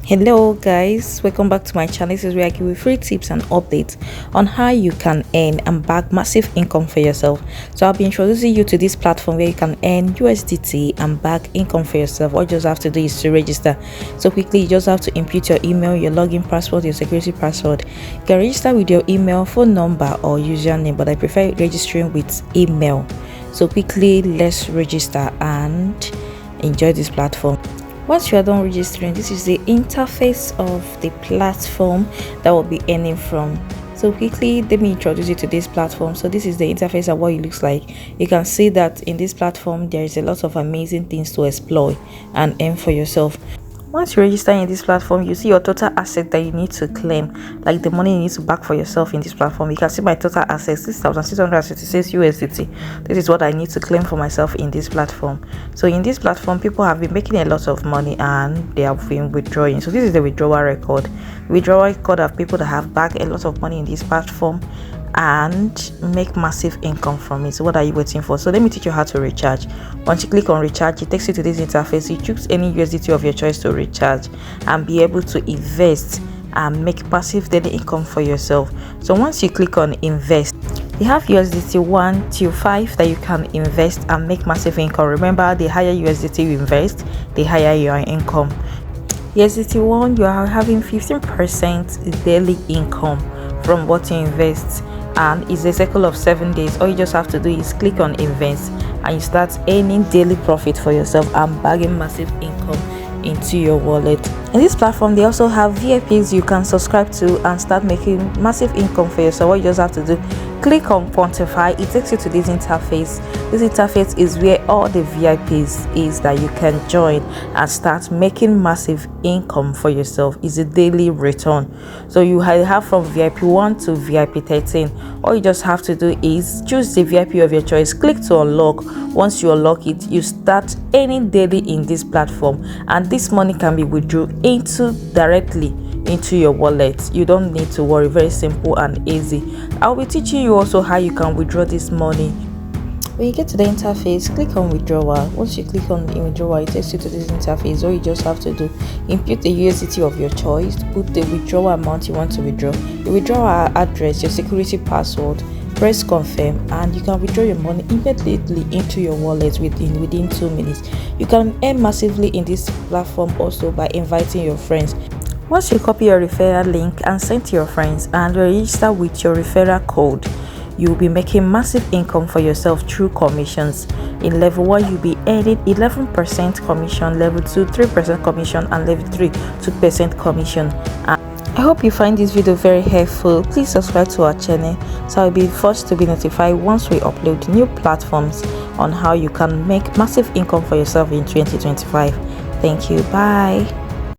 Hello guys, welcome back to my channel. This is where I give you free tips and updates on how you can earn and bag massive income for yourself. So I'll be introducing you to this platform where you can earn USDT and bag income for yourself. All you just have to do is to register. So quickly, you just have to input your email, your login password, your security password. You can register with your email, phone number or username, but I prefer registering with email. So quickly, let's register and enjoy this platform. Once you are done registering, this is the interface of the platform that will be earning from. So quickly, let me introduce you to this platform. So this is the interface of what it looks like. You can see that in this platform there is a lot of amazing things to explore and earn for yourself. Once you register in this platform, you see your total asset that you need to claim, like the money you need to back for yourself in this platform. You can see my total assets, 6,656 USDT. This is what I need to claim for myself in this platform. So in this platform, people have been making a lot of money and they have been withdrawing. So this is the withdrawal record. Withdrawal record of people that have backed a lot of money in this platform and make massive income from it. So what are you waiting for? So let me teach you how to recharge. Once you click on recharge, it takes you to this interface. You choose any USDT of your choice to recharge and be able to invest and make passive daily income for yourself. So once you click on invest, you have USDT 1 to 5 that you can invest and make massive income. Remember, the higher USDT you invest, the higher your income. USDT 1, you are having 15% daily income from what you invest, and it's a cycle of 7 days. All you just have to do is click on invest and you start earning daily profit for yourself and bagging massive income into your wallet. In this platform, they also have VIPs you can subscribe to and start making massive income for yourself. What you just have to do, click on quantify. It takes you to this interface. This interface is where all the VIPs is that you can join and start making massive income for yourself. It's a daily return. So you have from VIP 1 to VIP 13. All you just have to do is choose the VIP of your choice, click to unlock. Once you unlock it, you start earning daily in this platform, and this money can be withdrawn directly into your wallet. You don't need to worry. Very simple and easy. I'll be teaching you also how you can withdraw this money. When you get to the interface, click on withdrawal. Once you click on withdrawal, it takes you to this interface. All you just have to do, input the USDT of your choice, put the withdrawal amount you want to withdraw, the withdrawal address, your security password, press confirm, and you can withdraw your money immediately into your wallet within 2 minutes. You can earn massively in this platform also by inviting your friends. Once you copy your referral link and send to your friends and register with your referral code, you will be making massive income for yourself through commissions. In level 1, you'll be earning 11% commission, level 2 3% commission, and level 3 2% commission. I hope you find this video very helpful. Please subscribe to our channel so I'll be first to be notified once we upload new platforms on how you can make massive income for yourself in 2025. Thank you. Bye.